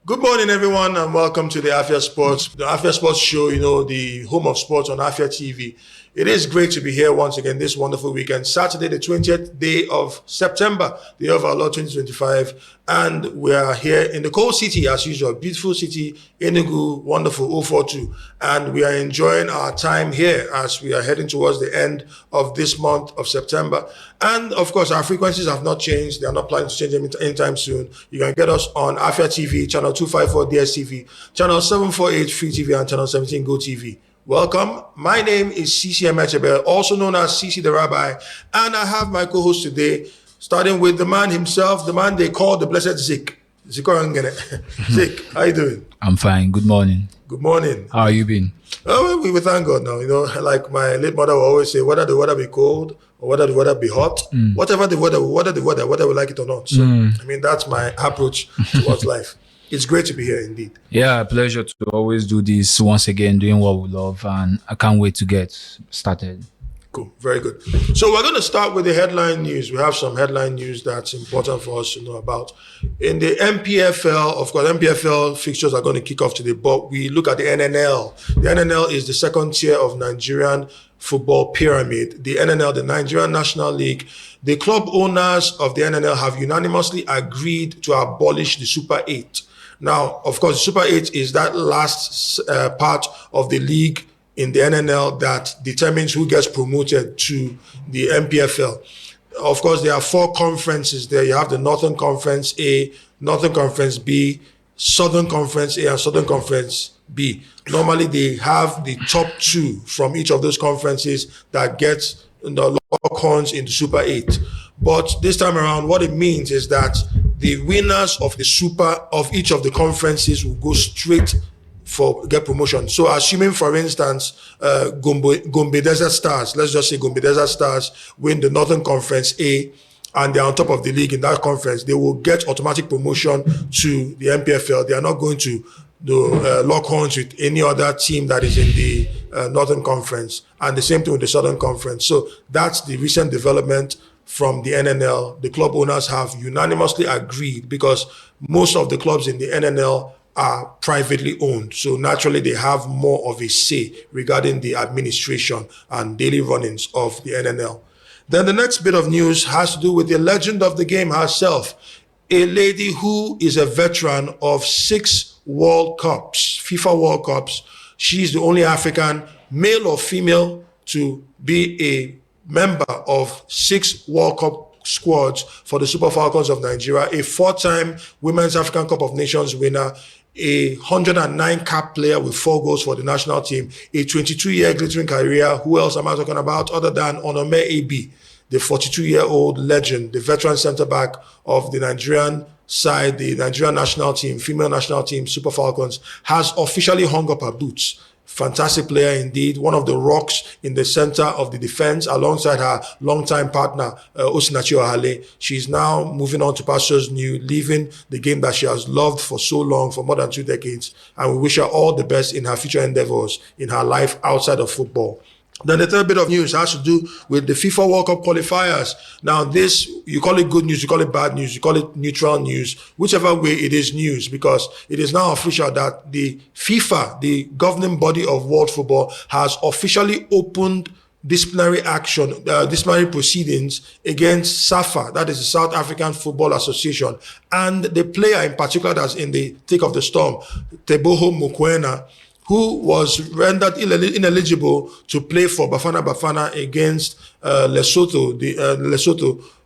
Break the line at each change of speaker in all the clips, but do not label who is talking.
Good morning, everyone, and welcome to the Afia Sports. The Afia Sports show, the home of sports on Afia TV. It is great to be here once again this wonderful weekend, Saturday, the 20th day of September, the year of our Lord 2025. And we are here in the cold city, as usual, beautiful city, Enugu, wonderful 042. And we are enjoying our time here as we are heading towards the end of this month of September. And of course, our frequencies have not changed. They are not planning to change anytime soon. You can get us on Afia TV, channel 254 DSTV, channel 748 Free TV, and channel 17 Go TV. Welcome. My name is CC also known as CC the Rabbi, and I have my co-host today, starting with the man himself, the man they call the Blessed Zik. Zik, how you doing?
I'm fine. Good morning.
Good morning.
How are you been?
Oh, we thank God now. Like my late mother will always say, whether the weather be cold or whether the weather be hot, whatever the weather, whether we like it or not. So, that's my approach towards life. It's great to be here indeed.
Yeah, pleasure to always do this once again, doing what we love, and I can't wait to get started.
Cool, very good. So we're going to start with the headline news. We have some headline news that's important for us to know about. In the NPFL, of course, NPFL fixtures are going to kick off today, but we look at the NNL. The NNL is the second tier of Nigerian football pyramid. The NNL, the Nigerian National League, the club owners of the NNL have unanimously agreed to abolish the Super 8. Now, of course, Super 8 is that last part of the league in the NNL that determines who gets promoted to the NPFL. Of course, there are four conferences there. You have the Northern Conference A, Northern Conference B, Southern Conference A, and Southern Conference B. Normally, they have the top two from each of those conferences that get the lock-ons in the Super 8. But this time around, what it means is that the winners of the Super of each of the conferences will go straight for get promotion. So assuming, for instance, Gombe Desert Stars, let's just say Gombe Desert Stars win the Northern Conference A and they're on top of the league in that conference, they will get automatic promotion to the NPFL. They are not going to lock horns with any other team that is in the Northern Conference, and the same thing with the Southern Conference. So that's the recent development from the NNL. The club owners have unanimously agreed because most of the clubs in the NNL are privately owned. So naturally, they have more of a say regarding the administration and daily runnings of the NNL. Then the next bit of news has to do with the legend of the game herself, a lady who is a veteran of 6 World Cups, FIFA World Cups. She's the only African, male or female, to be a member of 6 World Cup squads for the Super Falcons of Nigeria, a 4-time Women's African Cup of Nations winner, a 109 cap player with 4 goals for the national team, a 22-year glittering career. Who else am I talking about other than Onome Ebi, the 42-year-old legend, the veteran centre-back of the Nigerian side, the Nigerian national team, female national team, Super Falcons, has officially hung up her boots. Fantastic player indeed, one of the rocks in the center of the defense alongside her longtime partner, Osinachi Ohale. She's now moving on to pastures new, leaving the game that she has loved for so long, for more than 2 decades. And we wish her all the best in her future endeavors, in her life outside of football. Then the third bit of news has to do with the FIFA World Cup qualifiers. Now this, you call it good news, you call it bad news, you call it neutral news, whichever way it is news, because it is now official that the FIFA, the governing body of world football, has officially opened disciplinary action, disciplinary proceedings against SAFA, that is the South African Football Association, and the player in particular that's in the thick of the storm, Teboho Mokoena, who was rendered ineligible to play for Bafana against Lesotho.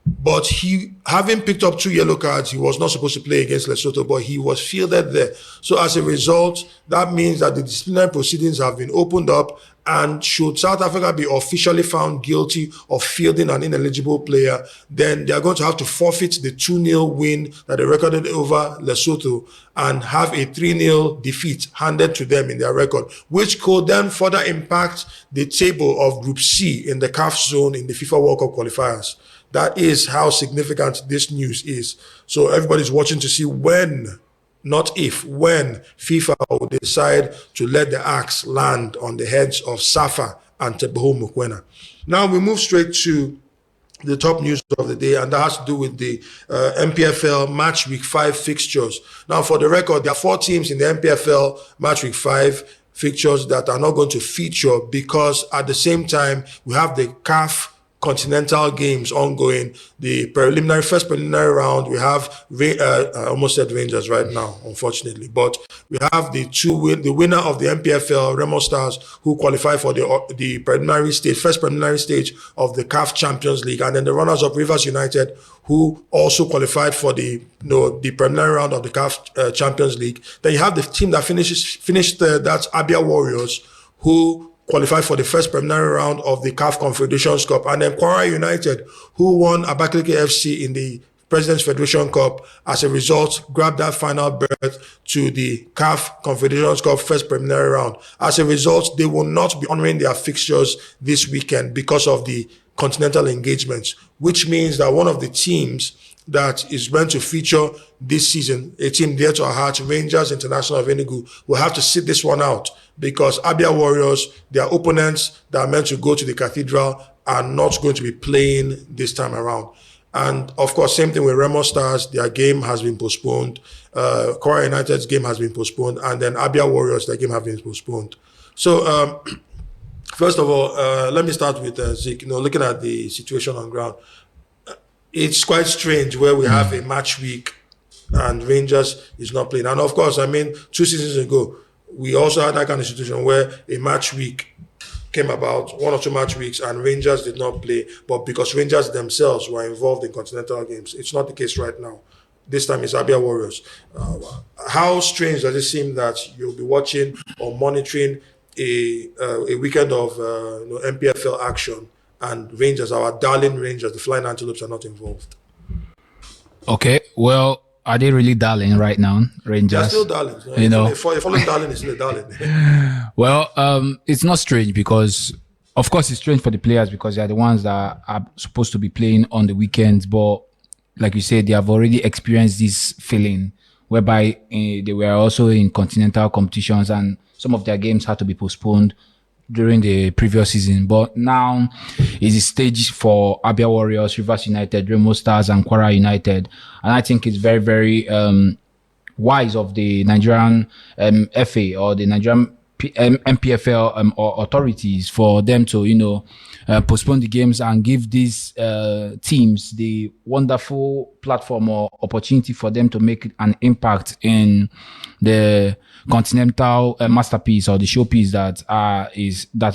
But he, having picked up 2 yellow cards, he was not supposed to play against Lesotho, but he was fielded there. So as a result, that means that the disciplinary proceedings have been opened up, and should South Africa be officially found guilty of fielding an ineligible player, then they are going to have to forfeit the 2-0 win that they recorded over Lesotho and have a 3-0 defeat handed to them in their record, which could then further impact the table of Group C in the CAF zone in the FIFA World Cup qualifiers. That is how significant this news is. So everybody's watching to see when, not if, when FIFA will decide to let the axe land on the heads of Safa and Teboho Mokoena. Now we move straight to the top news of the day, and that has to do with the NPFL Match Week 5 fixtures. Now, for the record, there are 4 teams in the NPFL Match Week 5 fixtures that are not going to feature because at the same time, we have the CAF continental games ongoing. The first preliminary round, we have, I almost said Rangers right now, unfortunately, but we have the winner of the NPFL, Remo Stars, who qualify for the first preliminary stage of the CAF Champions League, and then the runners-up, Rivers United, who also qualified for the preliminary round of the CAF Champions League. Then you have the team that finished that's Abia Warriors, who qualified for the first preliminary round of the CAF Confederations Cup, and then Kwara United, who won Abakaliki FC in the President's Federation Cup, as a result, grabbed that final berth to the CAF Confederations Cup first preliminary round. As a result, they will not be honoring their fixtures this weekend because of the continental engagements, which means that one of the teams that is meant to feature this season, a team dear to our hearts, Rangers International of Enugu, will have to sit this one out because Abia Warriors, their opponents that are meant to go to the Cathedral, are not going to be playing this time around. And of course, same thing with Remo Stars, their game has been postponed. Kwara United's game has been postponed, and then Abia Warriors, their game has been postponed. So, first of all, let me start with Zeke. Looking at the situation on ground, it's quite strange where we have a match week and Rangers is not playing. And of course, 2 seasons ago, we also had that kind of situation where a match week came about, 1 or 2 match weeks, and Rangers did not play. But because Rangers themselves were involved in continental games, it's not the case right now. This time it's Abia Warriors. How strange does it seem that you'll be watching or monitoring a weekend of NPFL action, and Rangers, our darling Rangers, the Flying Antelopes, are not involved?
Okay, well, are they really darling right now, Rangers?
They're still darlings. For a fallen darling, it's still a darling.
Well, it's not strange because, of course, it's strange for the players because they are the ones that are supposed to be playing on the weekends. But like you said, they have already experienced this feeling whereby they were also in continental competitions and some of their games had to be postponed during the previous season. But now is the stage for Abia Warriors, Rivers United, Remo Stars, and Kwara United. And I think it's very, very wise of the Nigerian FA or the Nigerian NPFL authorities for them to, postpone the games and give these teams the wonderful platform or opportunity for them to make an impact in the continental masterpiece or the showpiece that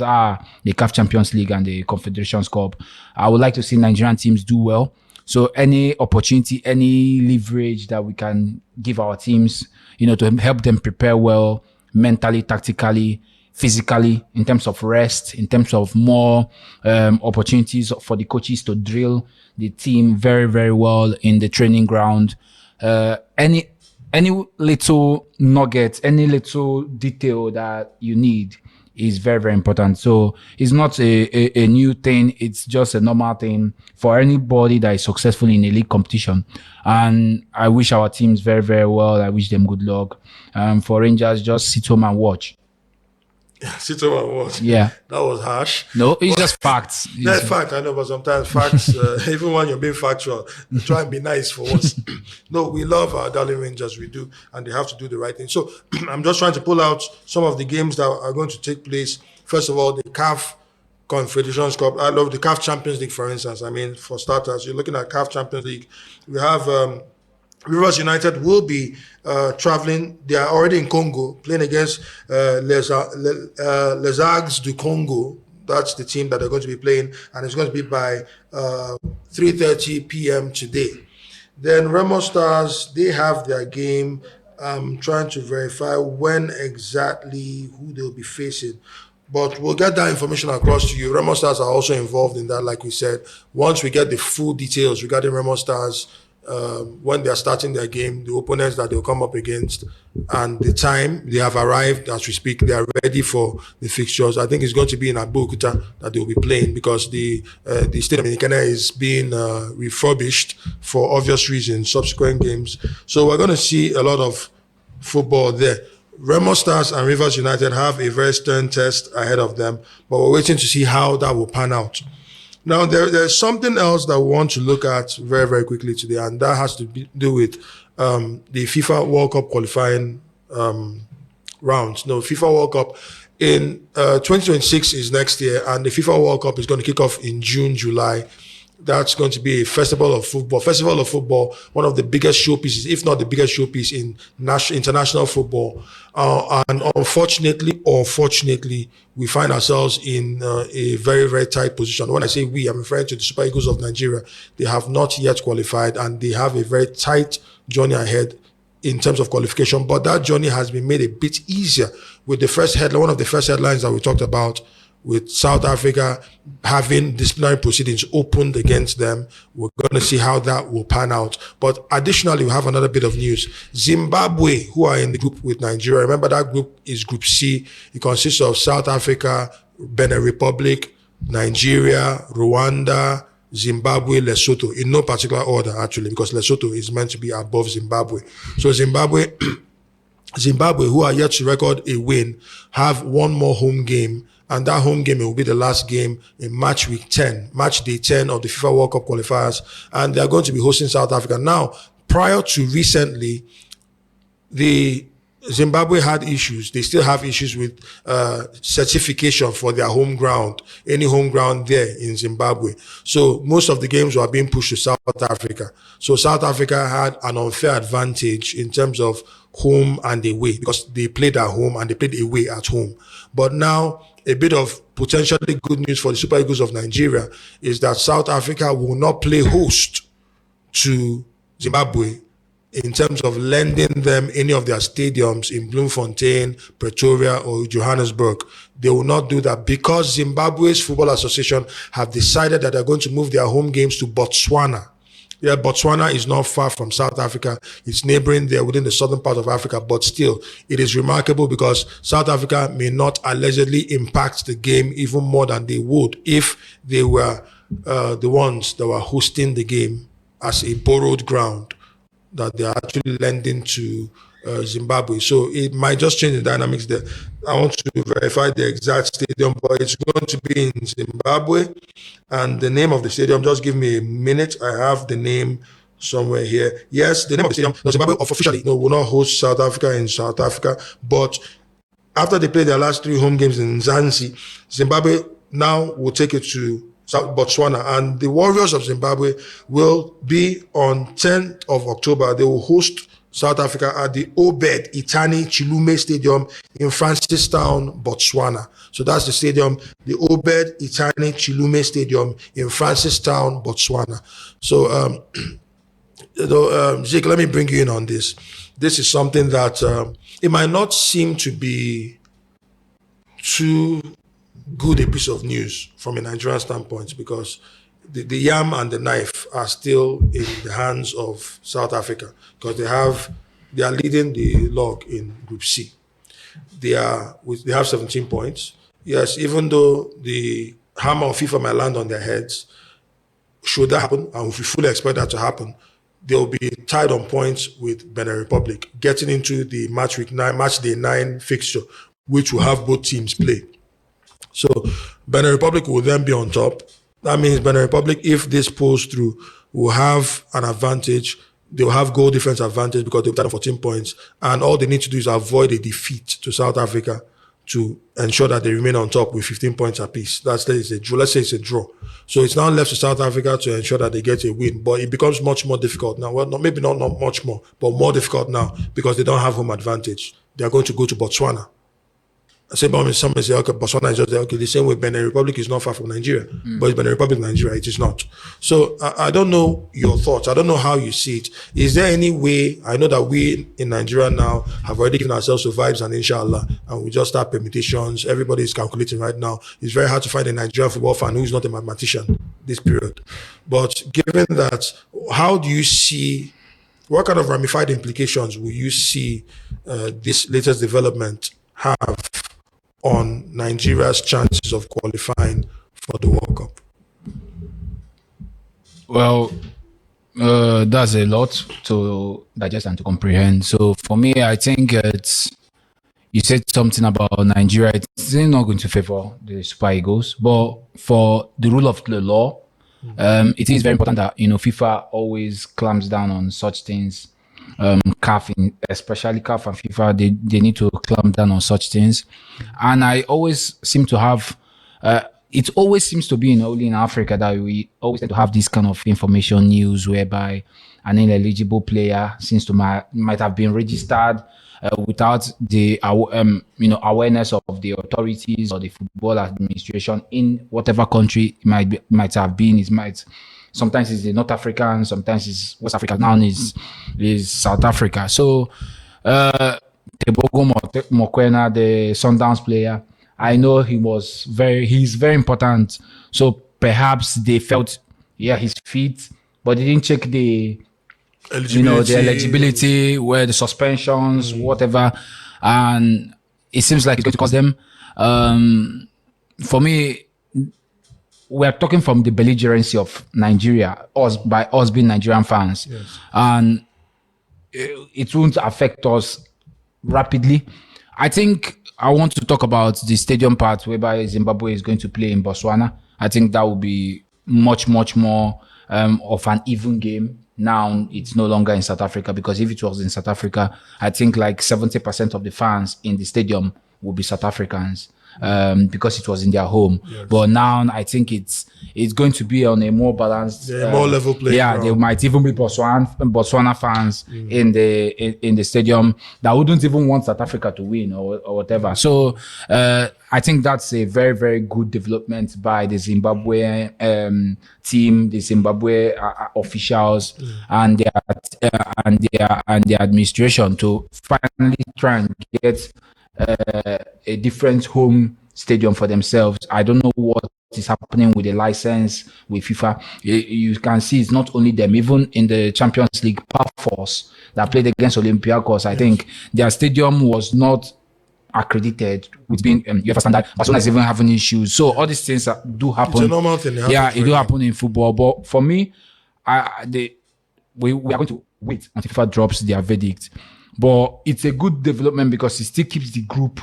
are the CAF Champions League and the Confederations Cup. I would like to see Nigerian teams do well. So any opportunity, any leverage that we can give our teams, to help them prepare well, mentally, tactically, physically, in terms of rest, in terms of more opportunities for the coaches to drill the team very, very well in the training ground. Any little nugget, any little detail that you need is very, very important. So it's not a new thing. It's just a normal thing for anybody that is successful in a league competition. And I wish our teams very, very well. I wish them good luck. For Rangers, just sit home and watch.
Sit home and watch.
Yeah.
That was harsh.
No, it's just facts.
That's fact, I know, but sometimes facts, even when you're being factual, try and be nice for once. No, we love our darling Rangers, we do, and they have to do the right thing. So I'm just trying to pull out some of the games that are going to take place. First of all, the CAF Confederations Cup. I love the CAF Champions League, for instance. For starters, you're looking at CAF Champions League. We have Rivers United will be traveling. They are already in Congo, playing against Les Ags du Congo. That's the team that they're going to be playing, and it's going to be by 3:30 p.m. today. Then Remo Stars, they have their game. I'm trying to verify when exactly who they'll be facing. But we'll get that information across to you. Remo Stars are also involved in that, like we said. Once we get the full details regarding Remo Stars, when they are starting their game, the opponents that they'll come up against, and the time they have arrived as we speak, they are ready for the fixtures. I think it's going to be in Abuja that they'll be playing because the state of Dominicana is being refurbished for obvious reasons, subsequent games. So we're going to see a lot of football there. Remo Stars and Rivers United have a very stern test ahead of them, but we're waiting to see how that will pan out. Now, there's something else that we want to look at very, very quickly today, and that has to do with the FIFA World Cup qualifying rounds. No, FIFA World Cup in 2026 is next year, and the FIFA World Cup is going to kick off in June, July. That's going to be a festival of football. Festival of football, one of the biggest showpieces, if not the biggest showpiece in international football. And unfortunately, or fortunately, we find ourselves in a very, very tight position. When I say we, I'm referring to the Super Eagles of Nigeria. They have not yet qualified, and they have a very tight journey ahead in terms of qualification. But that journey has been made a bit easier with the first headline, one of the first headlines that we talked about, with South Africa having disciplinary proceedings opened against them. We're going to see how that will pan out. But additionally, we have another bit of news. Zimbabwe, who are in the group with Nigeria, remember that group is Group C. It consists of South Africa, Benin Republic, Nigeria, Rwanda, Zimbabwe, Lesotho, in no particular order, actually, because Lesotho is meant to be above Zimbabwe. So Zimbabwe, who are yet to record a win, have one more home game. And that home game will be the last game in match day 10 of the FIFA World Cup qualifiers. And they are going to be hosting South Africa. Now, prior to recently, the Zimbabwe had issues. They still have issues with certification for their home ground, any home ground there in Zimbabwe. So most of the games were being pushed to South Africa. So South Africa had an unfair advantage in terms of home and away, because they played at home and they played away at home. But now, a bit of potentially good news for the Super Eagles of Nigeria is that South Africa will not play host to Zimbabwe in terms of lending them any of their stadiums in Bloemfontein, Pretoria, or Johannesburg. They will not do that because Zimbabwe's Football Association have decided that they're going to move their home games to Botswana. Yeah, Botswana is not far from South Africa. It's neighboring there within the southern part of Africa, but still, it is remarkable because South Africa may not allegedly impact the game even more than they would if they were the ones that were hosting the game as a borrowed ground that they are actually lending to Zimbabwe. So it might just change the dynamics there. I want to verify the exact stadium, but it's going to be in Zimbabwe. And the name of the stadium, just give me a minute. I have the name somewhere here. Yes, the name of the stadium, Zimbabwe officially will not host South Africa in South Africa. But after they play their last 3 home games in Mzansi, Zimbabwe now will take it to Botswana. And the Warriors of Zimbabwe will be on 10th of October. They will host South Africa at the Obed Itani Chilume Stadium in Francistown, Botswana. So that's the stadium, the Obed Itani Chilume Stadium in Francistown, Botswana. So, Zeke, let me bring you in on this. This is something that it might not seem to be too good a piece of news from a Nigerian standpoint because the yam and the knife are still in the hands of South Africa because they are leading the log in Group C. They have 17 points. Yes, even though the hammer of FIFA might land on their heads, should that happen, and we fully expect that to happen, they'll be tied on points with Benin Republic, getting into the match day 9 fixture, which will have both teams play. So Benin Republic will then be on top. That means Benin Republic, if this pulls through, will have an advantage. They'll have goal difference advantage because they've done 14 points. And all they need to do is avoid a defeat to South Africa to ensure that they remain on top with 15 points apiece. Let's say it's a draw. So it's now left to South Africa to ensure that they get a win. But it becomes much more difficult now. Well, maybe not much more, but more difficult now because they don't have home advantage. They are going to go to Botswana. I say, but someone say, okay, Botswana is just there. Okay, the same way Benin Republic is not far from Nigeria, but it's Benin Republic, Nigeria, it is not. So I don't know your thoughts. I don't know how you see it. Is there any way? I know that we in Nigeria now have already given ourselves to vibes and inshallah, and we just start permutations. Everybody is calculating right now. It's very hard to find a Nigerian football fan who is not a mathematician this period. But given that, how do you see? What kind of ramified implications will you see this latest development have on Nigeria's chances of qualifying for the World Cup?
Well, that's a lot to digest and to comprehend. So for me, I think it's you said something about Nigeria. It's not going to favor the Super Eagles, but for the rule of the law, it is very important that FIFA always clamps down on such things. CAF, especially CAF and FIFA, they need to clamp down on such things. And I always seem to have, it always seems to be only in Africa that we always tend to have this kind of information news whereby an ineligible player seems to might have been registered without the awareness of the authorities or the football administration in whatever country it might have been. Sometimes it's the North African, sometimes it's West Africa, now is South Africa. So Tebogo Mokoena, the Showdowns player, I know he's very important. So perhaps they felt he's fit, but they didn't check the eligibility, where the suspensions, whatever, and it seems like it's going to cost them. For me, we're talking from the belligerency of Nigeria, by us being Nigerian fans, and it won't affect us rapidly. I think I want to talk about the stadium part, whereby Zimbabwe is going to play in Botswana. I think that will be much more of an even game. Now it's no longer in South Africa, because if it was in South Africa, I think like 70% of the fans in the stadium would be South Africans, because it was in their home. Yes. But now I think it's going to be on a more balanced,
more level playing.
Yeah, there might even be Botswana fans in the stadium that wouldn't even want South Africa to win or whatever. So I think that's a very, very good development by the Zimbabwe team, the Zimbabwe officials, and their administration to finally try and get a different home stadium for themselves. I don't know what is happening with the license with FIFA. You can see it's not only them. Even in the Champions League, Force that played against Olympiacos, I think their stadium was not accredited with being UEFA standard. Barcelona is even having issues. So all these things do happen.
It's a normal thing.
It do happen in football. But for me, we are going to wait until FIFA drops their verdict. But it's a good development because it still keeps the group,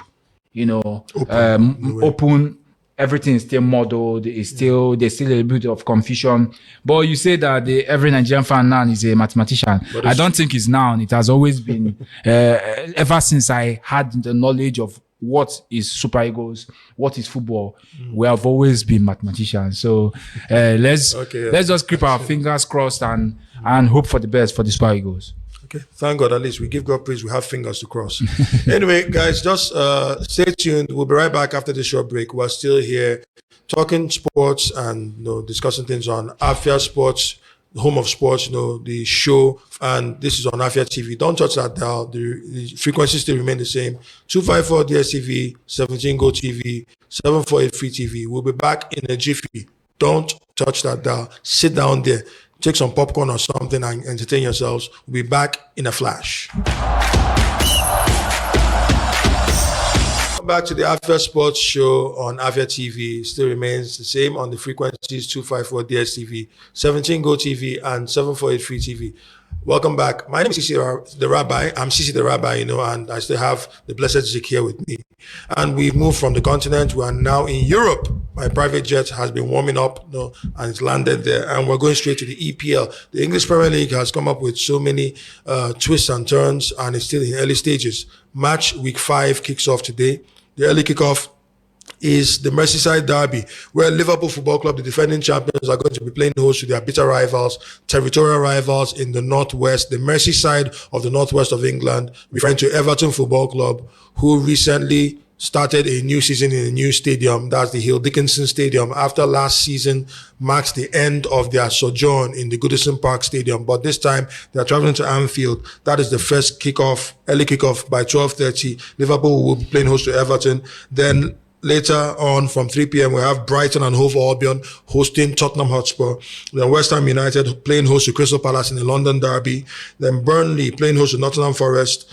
open. Everything is still modeled. There's still a little bit of confusion. But you say that every Nigerian fan now is a mathematician. I don't think it's now. It has always been, ever since I had the knowledge of what is Super Eagles, what is football, we have always been mathematicians. So let's just keep our fingers crossed and hope for the best for the Super Eagles.
Okay, thank God. At least we give God praise. We have fingers to cross. Anyway, guys, just stay tuned. We'll be right back after the short break. We're still here talking sports and discussing things on Afia Sports, Home of Sports. The show, and this is on Afia TV. Don't touch that dial. The frequencies still remain the same: 254 DSTV, 17 Go TV, 748 Free TV. We'll be back in a jiffy. Don't touch that dial. Sit down there. Take some popcorn or something and entertain yourselves. We'll be back in a flash. Welcome back to the Afia Sports Show on Afia TV. It still remains the same on the frequencies 254 DSTV, 17 Go TV, and 748 Free TV. Welcome back. My name is Sisi the Rabbi. I'm Sisi the Rabbi, and I still have the blessed Zik here with me. And we've moved from the continent. We are now in Europe. My private jet has been warming up, and it's landed there. And we're going straight to the EPL. The English Premier League has come up with so many twists and turns, and it's still in early stages. Match week 5 kicks off today. The early kickoff is the Merseyside Derby, where Liverpool Football Club, the defending champions, are going to be playing host to their bitter rivals, territorial rivals in the northwest, the Merseyside of the northwest of England, referring to Everton Football Club, who recently started a new season in a new stadium. That's the Hill Dickinson Stadium, after last season marks the end of their sojourn in the Goodison Park Stadium. But this time they are traveling to Anfield. That is the first early kickoff by 12:30. Liverpool will be playing host to Everton. Then later on, from 3 p.m., we have Brighton and Hove Albion hosting Tottenham Hotspur. Then West Ham United playing host to Crystal Palace in the London Derby. Then Burnley playing host to Nottingham Forest.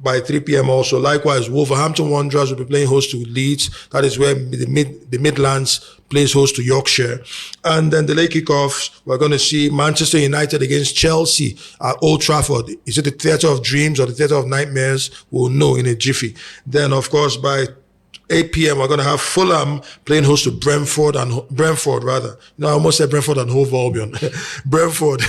by 3 p.m. also. Likewise, Wolverhampton Wanderers will be playing host to Leeds. That is where the Midlands plays host to Yorkshire. And then the late kickoffs, we're going to see Manchester United against Chelsea at Old Trafford. Is it the Theatre of Dreams or the Theatre of Nightmares? We'll know in a jiffy. Then, of course, by 8 p.m. we're going to have Fulham playing host to Brentford. No, I almost said Brentford and Hove Albion. Brentford.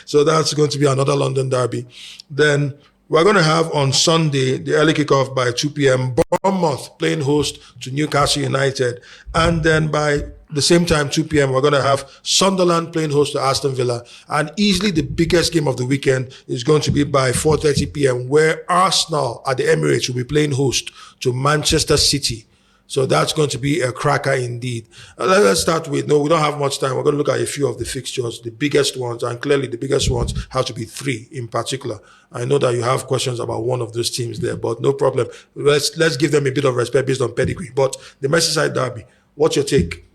So that's going to be another London derby. Then we're going to have on Sunday, the early kickoff by 2 p.m., Bournemouth playing host to Newcastle United. And then by the same time, 2 p.m., we're going to have Sunderland playing host to Aston Villa. And easily the biggest game of the weekend is going to be by 4:30 p.m., where Arsenal at the Emirates will be playing host to Manchester City. So that's going to be a cracker indeed. Let's start with, we don't have much time. We're going to look at a few of the fixtures, the biggest ones, and clearly the biggest ones have to be 3 in particular. I know that you have questions about one of those teams there, but no problem. Let's give them a bit of respect based on pedigree. But the Merseyside Derby, what's your take?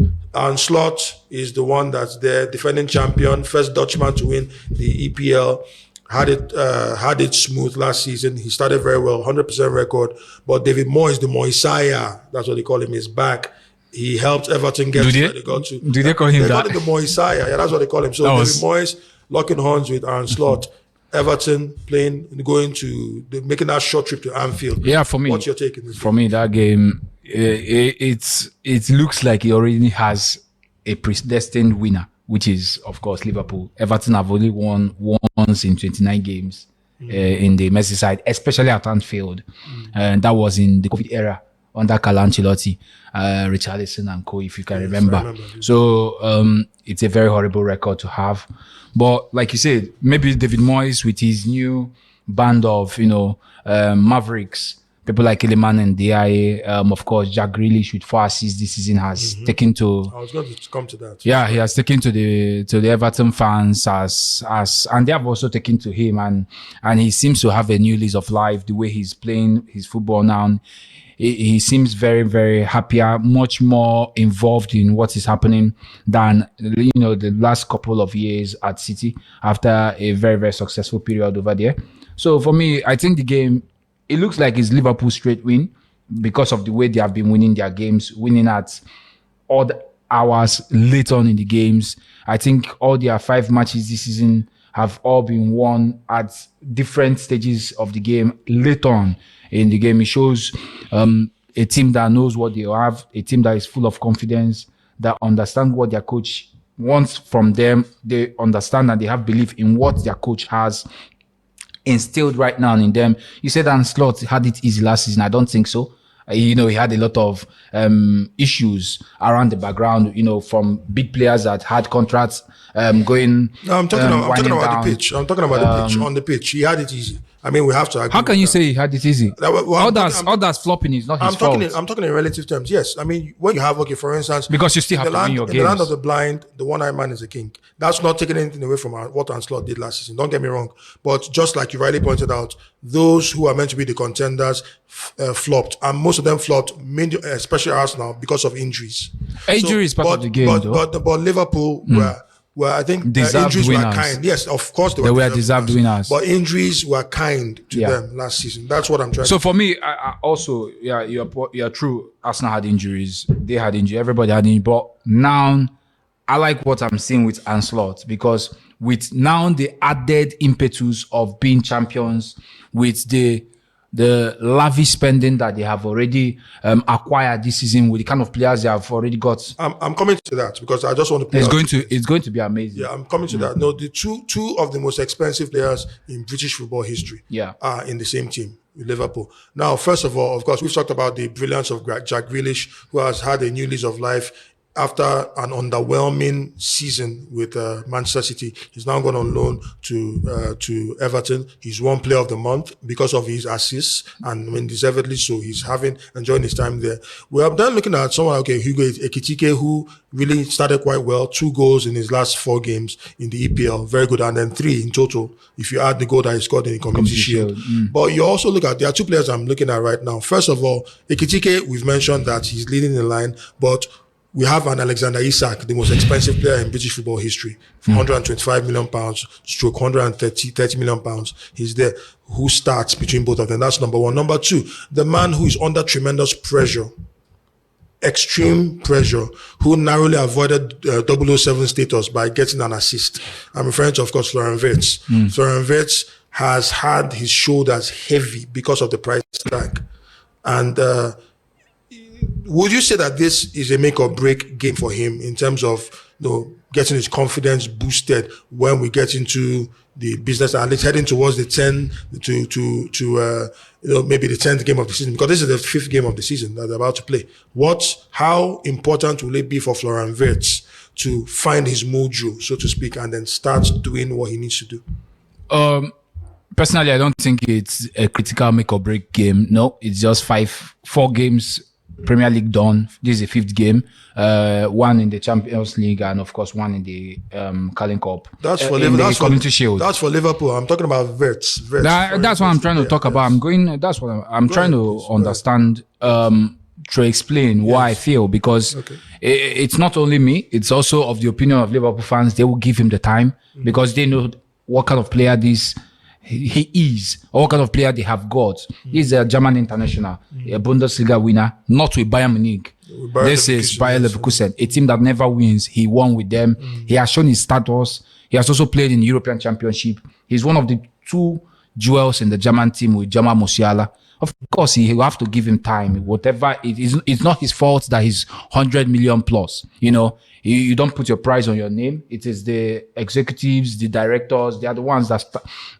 Slot is the one that's there, defending champion, first Dutchman to win the EPL. Had it smooth last season. He started very well, 100% record. But David Moyes, the Moisaya, that's what they call him, is back. He helped Everton get to where they got to.
Do they call him that?
They call him the Moisaya. Yeah, that's what they call him. So David Moyes locking horns with Aaron Slot. Everton making that short trip to Anfield.
Yeah, for me.
What's your take in this?
For me, that game, it looks like he already has a predestined winner, which is, of course, Liverpool. Everton have only won once in 29 games in the Merseyside, especially at Anfield. And that was in the COVID era under Carlo Ancelotti, Richarlison and co, if you can remember. So it's a very horrible record to have. But like you said, maybe David Moyes with his new band of, Mavericks, people like Iliman and DIA, of course, Jack Grealish with 4 assists this season has taken to.
I was going to come to that.
Yeah, he has taken to the Everton fans and they have also taken to him, and he seems to have a new lease of life. The way he's playing his football now, he seems very, very happier, much more involved in what is happening than the last couple of years at City after a very, very successful period over there. So for me, I think the game, it looks like it's Liverpool straight win because of the way they have been winning their games, winning at odd hours late on in the games. I think all their 5 matches this season have all been won at different stages of the game, late on in the game. It shows a team that knows what they have, a team that is full of confidence, that understand what their coach wants from them. They understand and they have belief in what their coach has instilled right now in them. You said Aaron Slot had it easy last season. I don't think so. He had a lot of issues around the background, from big players that had contracts going.
No, I'm talking about the pitch. I'm talking about the pitch. On the pitch, he had it easy. I mean, we have to agree.
How can you say he had it easy? All that's flopping is not his fault.
I'm talking in relative terms. Yes, I mean, when you have, for instance,
because you still have to win your games.
In the land of the blind, the one-eyed man is a king. That's not taking anything away from what Anslot did last season. Don't get me wrong. But just like you rightly pointed out, those who are meant to be the contenders flopped, and most of them flopped, especially Arsenal, because of injuries.
Injury is part of the game,
but Liverpool were, I think, injuries
winners.
were kind. Yes, of course
they were deserved winners.
But injuries were kind to them last season. That's what I'm trying to say.
So for me, I also, you're true. Arsenal had injuries. They had injuries. Everybody had injuries. But now, I like what I'm seeing with Anslot, because with now the added impetus of being champions, with the lavish spending that they have already acquired this season, with the kind of players they have already got.
I'm coming to that because I just want to play.
It's going to be amazing.
Yeah, I'm coming to that. No, the two of the most expensive players in British football history are in the same team with Liverpool. Now, first of all, of course, we've talked about the brilliance of Jack Grealish, who has had a new lease of life after an underwhelming season with Manchester City. He's now gone on loan to Everton. He's won Player of the Month because of his assists, and deservedly so. He's enjoying his time there. We are then looking at someone like Hugo Ekitike, who really started quite well. 2 goals in his last 4 games in the EPL, very good, and then 3 in total if you add the goal that he scored in the Community Shield. But you also look at, there are 2 players I'm looking at right now. First of all, Ekitike, we've mentioned that he's leading the line, but we have an Alexander Isak, the most expensive player in British football history, 125 million pounds, stroke 30 million pounds. He's there. Who starts between both of them? That's number one. Number two, the man who is under tremendous pressure, extreme pressure, who narrowly avoided 007 status by getting an assist. I'm referring to, of course, Florian Wirtz. Florian Wirtz has had his shoulders heavy because of the price tag. And would you say that this is a make or break game for him in terms of getting his confidence boosted when we get into the business and it's heading towards the 10 to maybe the 10th game of the season, because this is the 5th game of the season that they're about to play. How important will it be for Florian Wirtz to find his mojo, so to speak, and then start doing what he needs to do?
Personally, I don't think it's a critical make or break game. No, it's just 4 games Premier League done. This is the 5th game. 1 in the Champions League and of course 1 in the Carling Cup.
That's for Liverpool.
Community Shield.
That's for Liverpool. I'm talking about Wirtz.
That's what I'm trying to talk about. That's what I'm trying to understand. To explain why I feel, because it's not only me, it's also of the opinion of Liverpool fans. They will give him the time because they know what kind of player he is, or what kind of player they have got. He's a German international, a Bundesliga winner, not with Bayern Munich. This is Bayer Leverkusen, a team that never wins. He won with them. He has shown his status. He has also played in the European Championship. He's one of the 2 jewels in the German team with Jamal Musiala. Of course, he will have to give him time. Whatever it is, it's not his fault that he's 100 million plus. You don't put your price on your name. It is the executives, the directors. They are the ones that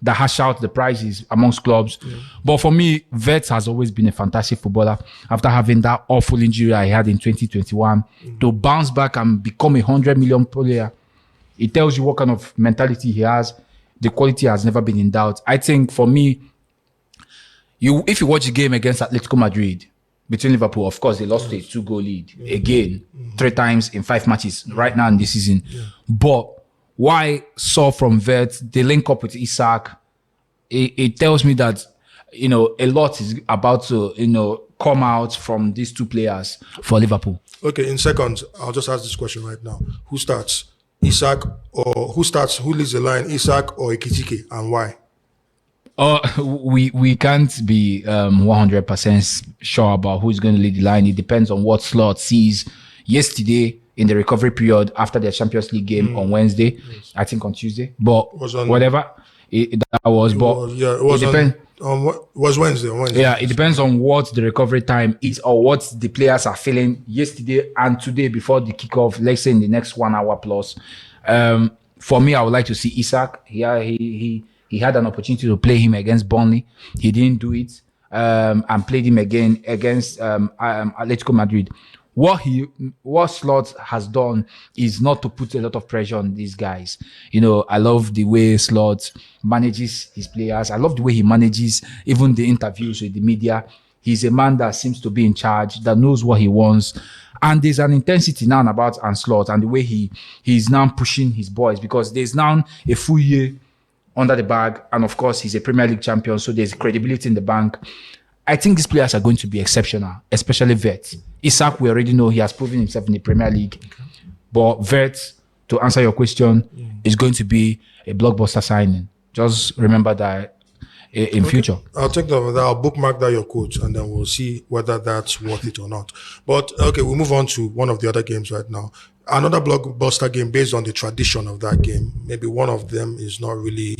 hash out the prices amongst clubs. But for me, Wirtz has always been a fantastic footballer. After having that awful injury I had in 2021, to bounce back and become 100 million player, it tells you what kind of mentality he has. The quality has never been in doubt. I think for me, if you watch the game against Atletico Madrid between Liverpool, of course they lost a 2-goal lead again, 3 times in 5 matches right now in this season. But why I saw from Wirtz, they link up with Isak, it tells me that a lot is about to come out from these 2 players for Liverpool.
Okay, in seconds, I'll just ask this question right now: who starts, Isak, or who leads the line, Isak or Ekitike, and why?
We can't be 100% sure about who's going to lead the line. It depends on what Slot sees. Yesterday, in the recovery period after their Champions League game on Wednesday, I think on Tuesday, but whatever it was. It depends.
Was Wednesday? On Wednesday.
Yeah, it depends on what the recovery time is or what the players are feeling yesterday and today before the kickoff. Let's say in the next 1 hour plus. For me, I would like to see Isak. He had an opportunity to play him against Burnley. He didn't do it. And played him again against Atletico Madrid. What Slot has done is not to put a lot of pressure on these guys. I love the way Slot manages his players. I love the way he manages even the interviews with the media. He's a man that seems to be in charge, that knows what he wants. And there's an intensity now about Slot and the way he's now pushing his boys, because there's now a full year under the bag, and of course he's a Premier League champion, so there's credibility in the bank. I think these players are going to be exceptional, especially Wirtz. Isak, we already know he has proven himself in the Premier League, but Wirtz, to answer your question, is going to be a blockbuster signing. Just remember that in future.
I'll take that. I'll bookmark that your quote, and then we'll see whether that's worth it or not. But okay, we'll move on to one of the other games right now. Another blockbuster game based on the tradition of that game. Maybe one of them is not really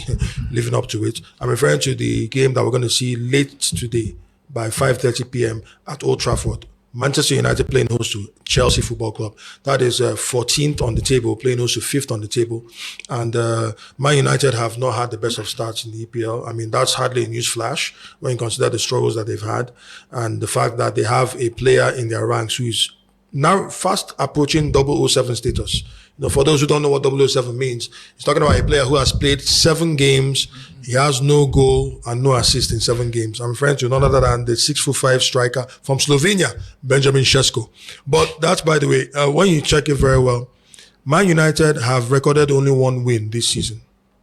living up to it. I'm referring to the game that we're going to see late today by 5:30 p.m. at Old Trafford. Manchester United playing host to Chelsea Football Club. That is 14th on the table, playing host to 5th on the table. And Man United have not had the best of starts in the EPL. I mean, that's hardly a news flash when you consider the struggles that they've had and the fact that they have a player in their ranks who is now fast approaching 007 status. For those who don't know what 007 means, he's talking about a player who has played 7 games. He has no goal and no assist in 7 games. I'm referring to none other than the 6'5" striker from Slovenia, Benjamin Sesko. But that's, by the way, when you check it very well, Man United have recorded only 1 win this season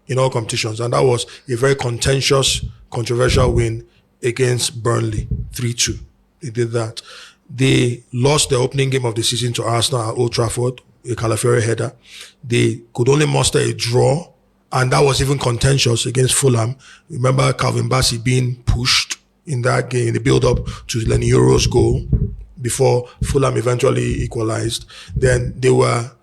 in all competitions, and that was a very contentious, controversial win against Burnley, 3-2. They did that. They lost their opening game of the season to Arsenal at Old Trafford, a Calafiori header. They could only muster a draw, and that was even contentious against Fulham. Remember Calvin Bassey being pushed in that game, in the build-up to Lenny Yoro's goal before Fulham eventually equalized. Then they went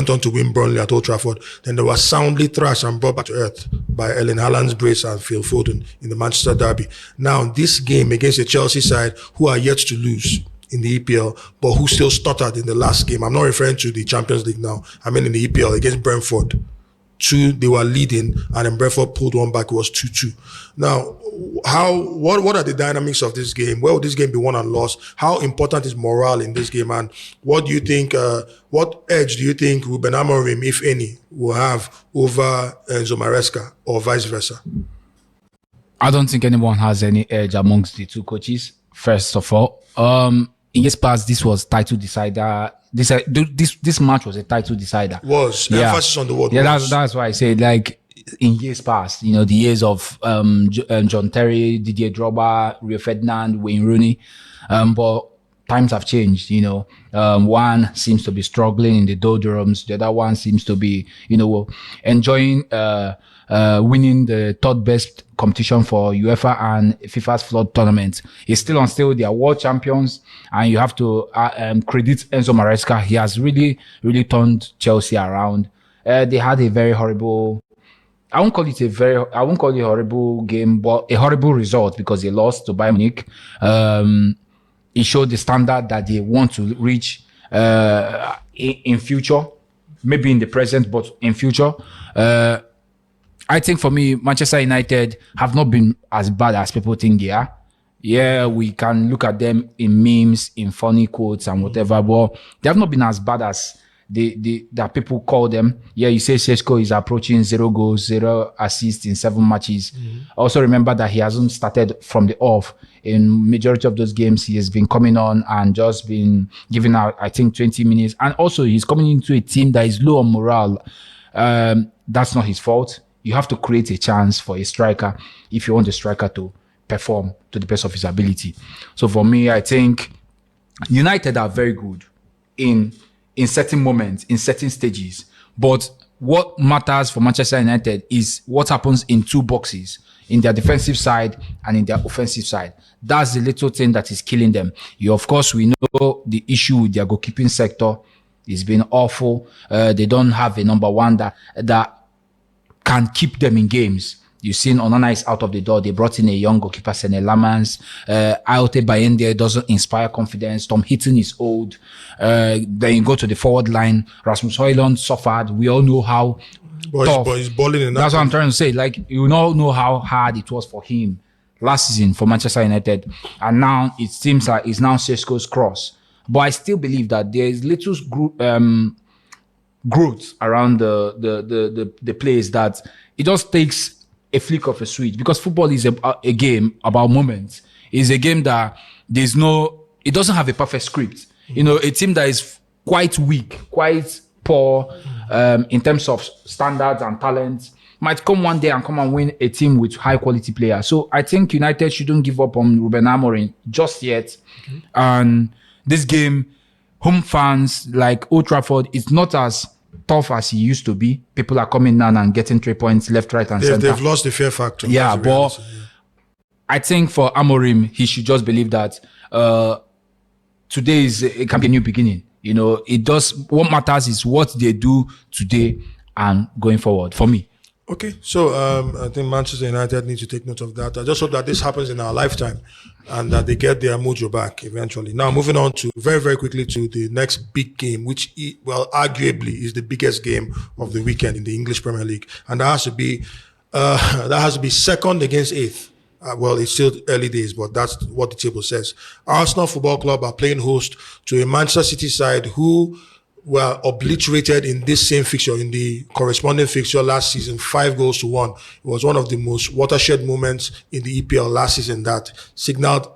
on to win Burnley at Old Trafford. Then they were soundly thrashed and brought back to earth by Erling Haaland's brace and Phil Foden in the Manchester Derby. Now, this game against the Chelsea side, who are yet to lose in the EPL, but who still stuttered in the last game. I'm not referring to the Champions League now. I mean in the EPL against Brentford. They were leading, and then Brentford pulled one back. It was 2-2. Now, what are the dynamics of this game? Where will this game be won and lost? How important is morale in this game? And what do you think? What edge do you think Ruben Amorim, if any, will have over Enzo Maresca, or vice versa?
I don't think anyone has any edge amongst the two coaches. First of all, in years past, this was title decider. This match was a title decider.
Emphasis on the word.
Yeah, that's why I say, like, in years past, the years of John Terry, Didier Drogba, Rio Ferdinand, Wayne Rooney, but times have changed. One seems to be struggling in the doldrums. The other one seems to be, enjoying winning the third best competition for UEFA and FIFA's flood tournament. It's still they are world champions, and you have to credit Enzo Maresca. He has really, really turned Chelsea around. They had a very horrible, I won't call it a horrible game, but a horrible result because they lost to Bayern Munich. It showed the standard that they want to reach in future, maybe in the present, but in future. I think for me, Manchester United have not been as bad as people think they are. Yeah, we can look at them in memes, in funny quotes and whatever, but they have not been as bad as that people call them. Yeah, you say Šeško is approaching 0 goals, 0 assists in 7 matches. Also remember that he hasn't started from the off. In majority of those games, he has been coming on and just been giving out, I think, 20 minutes. And also, he's coming into a team that is low on morale. That's not his fault. You have to create a chance for a striker if you want the striker to perform to the best of his ability. So for me, I think United are very good in certain moments, in certain stages. But what matters for Manchester United is what happens in 2 boxes, in their defensive side and in their offensive side. That's the little thing that is killing them. Of course, we know the issue with their goalkeeping sector. It's been awful. They don't have a number one that can keep them in games. You've seen Onana is out of the door. They brought in a young goalkeeper, Sene Lamans. Ayote Bayende doesn't inspire confidence. Tom Heaton is old. Then you go to the forward line. Rasmus Højlund suffered. We all know how tough.
But he's balling enough.
That's what I'm trying to say. Like, you all know how hard it was for him last season for Manchester United. And now it seems like it's now Šeško's cross. But I still believe that there is little growth around the place that it just takes a flick of a switch, because football is a game about moments. It's a game that it doesn't have a perfect script. A team that is quite weak, quite poor in terms of standards and talent might come one day and come and win a team with high quality players. So I think United shouldn't give up on Ruben Amorim just yet. And this game, home fans, like Old Trafford, it's not as tough as he used to be. People are coming down and getting 3 points left, right, and center.
They've lost the fear factor.
Yeah, but I think for Amorim, he should just believe that today it can be a new beginning. What matters is what they do today and going forward for me.
Okay, so I think Manchester United need to take note of that. I just hope that this happens in our lifetime and that they get their mojo back eventually. Now, moving on to very, very quickly to the next big game, which, arguably is the biggest game of the weekend in the English Premier League, and that has to be second against eighth. It's still early days, but that's what the table says. Arsenal Football Club are playing host to a Manchester City side who were obliterated in this same fixture, in the corresponding fixture last season, 5-1. It was one of the most watershed moments in the EPL last season that signaled,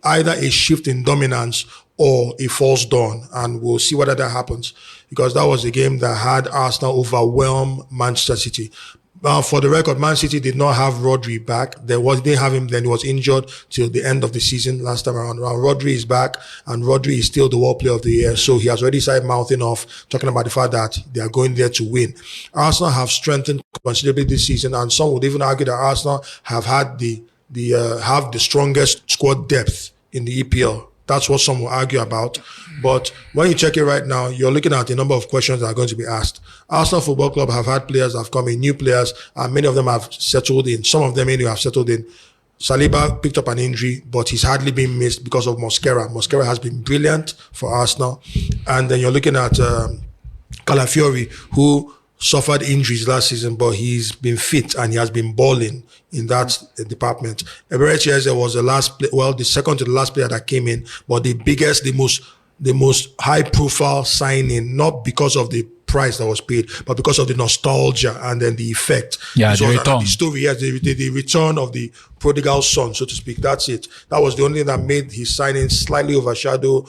either a shift in dominance or a false dawn. And we'll see whether that happens, because that was a game that had Arsenal overwhelm Manchester City. For the record, Man City did not have Rodri back. They didn't have him then. He was injured till the end of the season last time around. Now Rodri is back, and Rodri is still the World Player of the Year. So he has already started mouthing off, talking about the fact that they are going there to win. Arsenal have strengthened considerably this season, and some would even argue that Arsenal have had the strongest squad depth in the EPL. That's what some will argue about. But when you check it right now, you're looking at a number of questions that are going to be asked. Arsenal Football Club have had players that have come in, new players, and many of them have settled in. Some of them anyway have settled in. Saliba picked up an injury, but he's hardly been missed because of Mosquera. Mosquera has been brilliant for Arsenal. And then you're looking at Calafiori, who suffered injuries last season, but he's been fit and he has been balling in that department. Eberechi Eze was the second to the last player that came in, but the biggest, the most high-profile signing, not because of the price that was paid, but because of the nostalgia and then the effect.
Yeah, the return.
The story, yes, the return of the prodigal son, so to speak. That's it. That was the only thing that made his signing slightly overshadow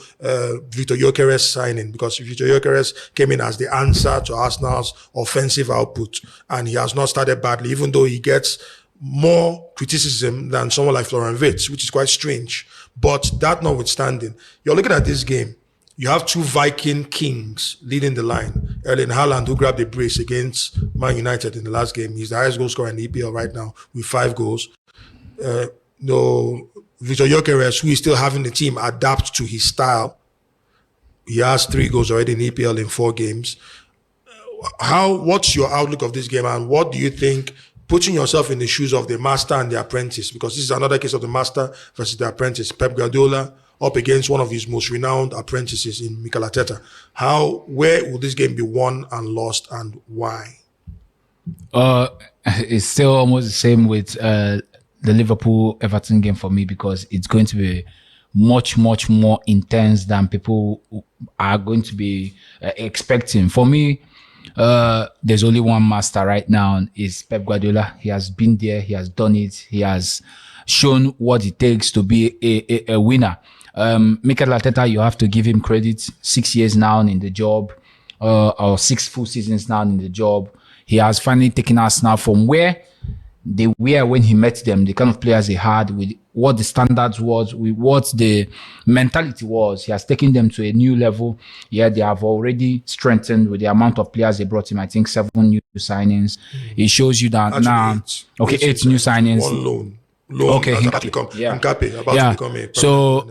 Victor Gyökeres signing, because Victor Gyökeres came in as the answer to Arsenal's offensive output, and he has not started badly, even though he gets more criticism than someone like Florian Wirtz, which is quite strange. But that notwithstanding, you're looking at this game. You have two Viking kings leading the line. Erling Haaland, who grabbed a brace against Man United in the last game. He's the highest goal scorer in the EPL right now with 5 goals. Victor Gyökeres, who is still having the team adapt to his style. He has 3 goals already in EPL in 4 games. What's your outlook of this game, and what do you think, putting yourself in the shoes of the master and the apprentice, because this is another case of the master versus the apprentice, Pep Guardiola up against one of his most renowned apprentices in Mikel Arteta. Where will this game be won and lost, and why?
It's still almost the same with the Liverpool-Everton game for me, because it's going to be much, much more intense than people are going to be expecting. For me, there's only one master right now, is Pep Guardiola. He has been there, he has done it, he has shown what it takes to be a winner. Mikel Arteta, you have to give him credit. 6 years now in the job, or 6 full seasons now in the job. He has finally taken us now from where they were when he met them, the kind of players they had, with what the standards was, with what the mentality was. He has taken them to a new level. Yeah, they have already strengthened with the amount of players they brought him. I think 7 new signings. It shows you that now. Eight new signings.
1 loan.
Okay, so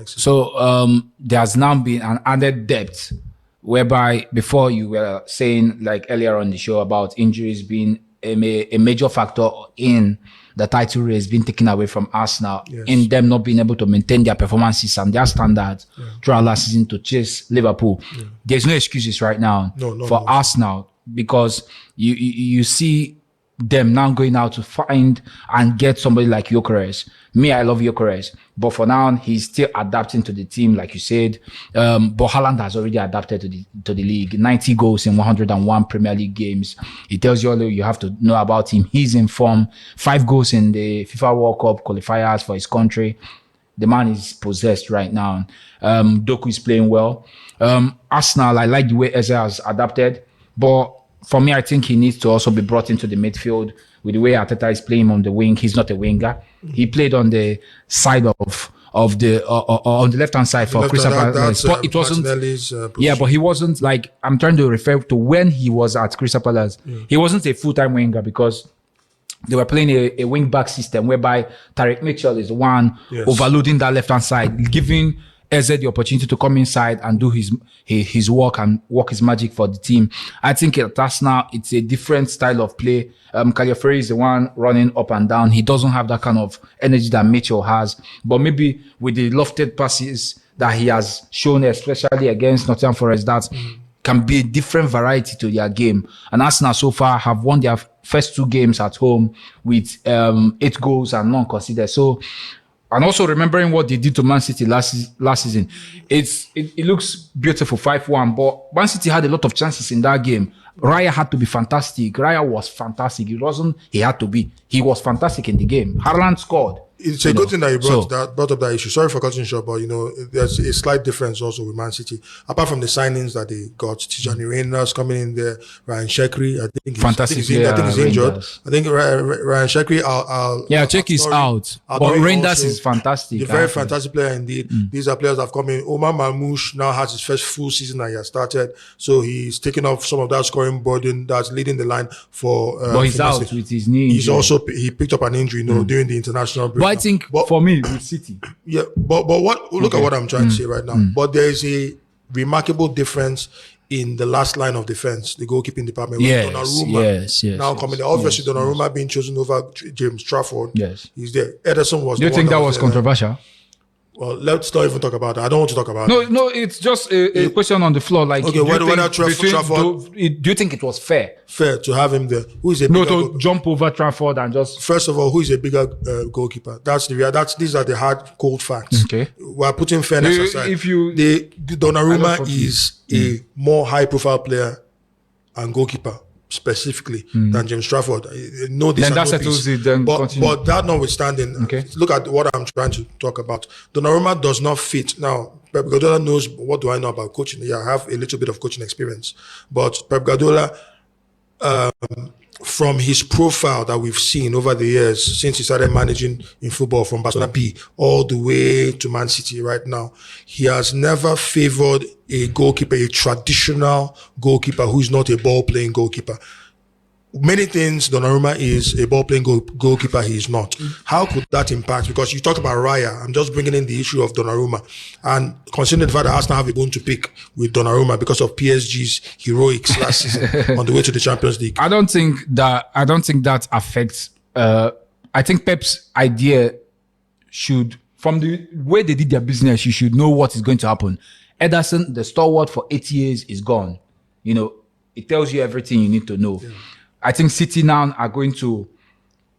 there's now been an added depth, whereby before you were saying, like earlier on the show, about injuries being a major factor in the title race being taken away from Arsenal, in them not being able to maintain their performances and their standards throughout last season to chase Liverpool. There's no excuses right now for Arsenal, because you see them now going out to find and get somebody like Gyökeres. Me, I love Gyökeres, but for now he's still adapting to the team, like you said. But Haaland has already adapted to the league. 90 goals in 101 Premier League games. It tells you all you have to know about him. He's in form. 5 goals in the FIFA World Cup qualifiers for his country. The man is possessed right now. Doku is playing well. Arsenal, I like the way Eze has adapted, but for me, I think he needs to also be brought into the midfield. With the way Arteta is playing on the wing, he's not a winger. He played on the side on the left hand side for Crystal Palace, but it wasn't. But he wasn't, like, I'm trying to refer to when he was at Crystal Palace. He wasn't a full-time winger, because they were playing a wing back system whereby Tarek Mitchell is the one overloading that left hand side, giving Eze the opportunity to come inside and do his work and work his magic for the team. I think at Arsenal, it's a different style of play. Calafiori is the one running up and down. He doesn't have that kind of energy that Mitchell has. But maybe with the lofted passes that he has shown, especially against Nottingham Forest, that can be a different variety to their game. And Arsenal so far have won their first 2 games at home with 8 goals and none conceded. So, and also remembering what they did to Man City last season, it looks beautiful, 5-1. But Man City had a lot of chances in that game. Raya had to be fantastic. Raya was fantastic. It wasn't he had to be. He was fantastic in the game. Haaland scored.
It's a good thing that you brought up that issue. Sorry for cutting short, but there's a slight difference also with Man City. Apart from the signings that they got, Tijani Reinders coming in there, Ryan Shekri, I think he's injured. I think Ryan Shekri,
Czech is out, but Reinders is fantastic.
A very fantastic player indeed. These are players that have come in. Omar Mamouche now has his first full season that he has started, so he's taking off some of that scoring burden that's leading the line for.
But he's out with his knee.
He picked up an injury, during the international break.
But I think for me with City,
but look at what I'm trying to say right now. But there is a remarkable difference in the last line of defense, the goalkeeping department.
Donnarumma
now coming there. Obviously, Donnarumma being chosen over James Trafford.
Yes,
he's there. Ederson was.
Do you think that was controversial?
Well, let's not even talk about that. I don't want to talk about it.
No, it's just a question on the floor. Like,
okay, whether Trafford,
do you think it was fair?
Fair to have him there. Who is
jump over Trafford and just.
First of all, who is a bigger goalkeeper? These are the hard, cold facts.
Okay,
we're putting fairness aside. Donnarumma is a more high-profile player and goalkeeper specifically than James Trafford. No, this
then that settles it. Then
but that notwithstanding, look at what I'm trying to talk about. Donnarumma does not fit. Now, Pep Guardiola knows, what do I know about coaching? Yeah, I have a little bit of coaching experience. But Pep Guardiola, from his profile that we've seen over the years, since he started managing in football from Botswana P all the way to Man City right now, he has never favored a goalkeeper, a traditional goalkeeper who's not a ball-playing goalkeeper. Many things Donnarumma is, a ball-playing goalkeeper he is not. How could that impact? Because you talked about Raya. I'm just bringing in the issue of Donnarumma. And considering the fact that Arsenal have a bone to pick with Donnarumma because of PSG's heroics last season on the way to the Champions League.
I don't think that affects. I think Pep's idea should, from the way they did their business, you should know what is going to happen. Ederson, the stalwart for 8 years, is gone. It tells you everything you need to know. Yeah. I think City now are going to,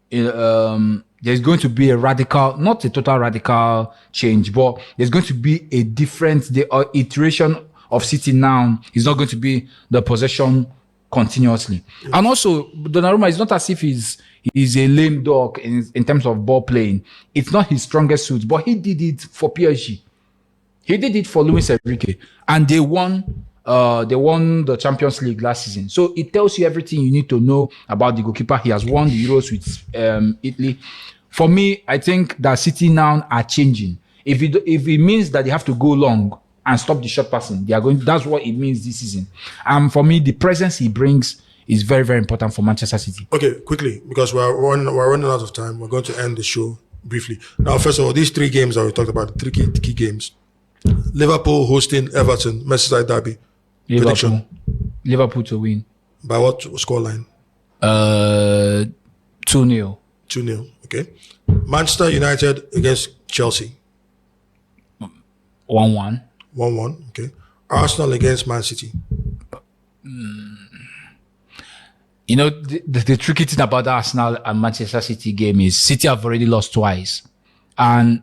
there's going to be a radical, not a total radical change, but there's going to be a different, iteration of City now is not going to be the possession continuously. Yeah. And also, Donnarumma is not as if he's a lame dog in terms of ball playing. It's not his strongest suit, but he did it for PSG. He did it for Luis Enrique. And they won the Champions League last season. So it tells you everything you need to know about the goalkeeper. He has won the Euros with Italy. For me, I think that City now are changing. If it means that they have to go long and stop the short passing, they are going. That's what it means this season. For me, the presence he brings is very, very important for Manchester City.
Okay, quickly, because we're running out of time. We're going to end the show briefly. Now, first of all, these 3 games that we talked about, the 3 key games. Liverpool hosting Everton, Merseyside Derby.
Liverpool to win.
By what scoreline?
2-0.
2-0, okay. Manchester United against Chelsea.
1-1.
1-1, okay. Arsenal against Man City.
The tricky thing about the Arsenal and Manchester City game is City have already lost twice. And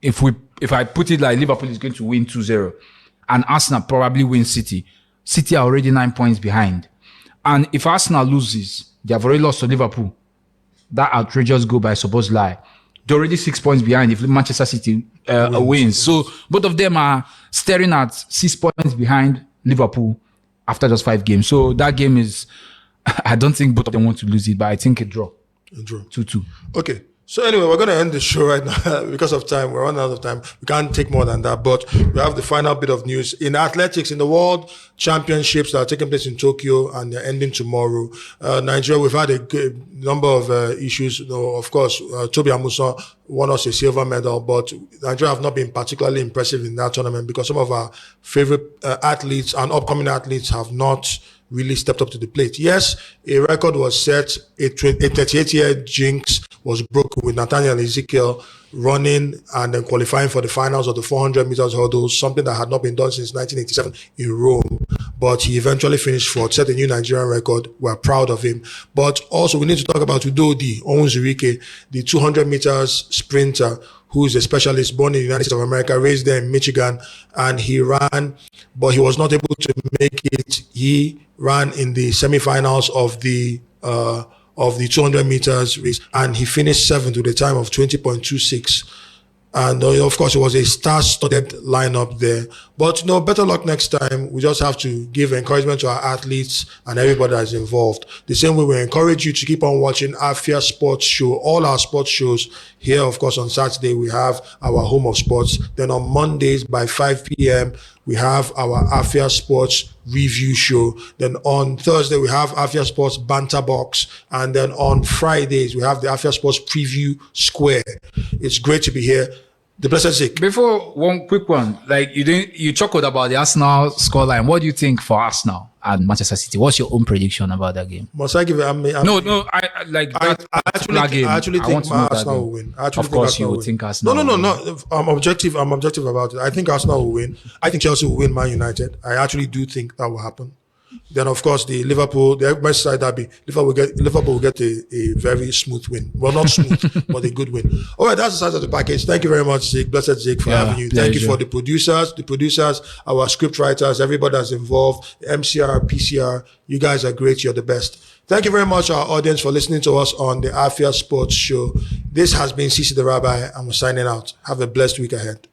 if I put it like Liverpool is going to win 2-0 and Arsenal probably win City are already 9 points behind. And if Arsenal loses, they have already lost to Liverpool. That outrageous goal by Szoboszlai. They're already 6 points behind if Manchester City wins. So both of them are staring at 6 points behind Liverpool after just 5 games. So that game is, I don't think both of them want to lose it, but I think a draw. 2-2.
Okay. So anyway, we're going to end the show right now because of time. We're running out of time. We can't take more than that. But we have the final bit of news. In athletics, in the World Championships that are taking place in Tokyo and they're ending tomorrow, Nigeria, we've had a good number of issues. Of course, Tobi Amusan won us a silver medal, but Nigeria have not been particularly impressive in that tournament because some of our favorite athletes and upcoming athletes have not really stepped up to the plate. Yes, a record was set. A 38-year jinx was broken with Nathaniel Ezekiel running and then qualifying for the finals of the 400 meters hurdles, something that had not been done since 1987 in Rome. But he eventually finished 4th, set a new Nigerian record. We're proud of him. But also we need to talk about Udodi Onwuzurike, the 200 meters sprinter, who is a specialist born in the United States of America, raised there in Michigan, and he ran, but he was not able to make it. He ran in the semifinals of the of the 200 meters race, and he finished 7th with a time of 20.26. And of course, it was a star-studded lineup there. But better luck next time. We just have to give encouragement to our athletes and everybody that's involved. The same way we encourage you to keep on watching Afia Sports Show, all our sports shows. Here, of course, on Saturday, we have our Home of Sports. Then on Mondays by 5 p.m., we have our Afia Sports Review Show. Then on Thursday, we have Afia Sports Banter Box. And then on Fridays, we have the Afia Sports Preview Square. It's great to be here. The blessed Zik.
Before, one quick one. Like, you chuckled about the Arsenal scoreline. What do you think for Arsenal and Manchester City? What's your own prediction about that game?
Must I give it?
I
actually think Arsenal will win.
Of course, you would think Arsenal.
No. I'm objective about it. I think Arsenal will win. I think Chelsea will win Man United. I actually do think that will happen. Then, of course, the Merseyside Derby, Liverpool will get a very smooth win. Well, not smooth, but a good win. All right, that's the size of the package. Thank you very much, Zik. Blessed Zik, for having you.
Pleasure.
Thank you for the producers, our script writers, everybody that's involved, MCR, PCR. You guys are great. You're the best. Thank you very much, our audience, for listening to us on the Afia Sports Show. This has been Sisi the Rabbi, and we're signing out. Have a blessed week ahead.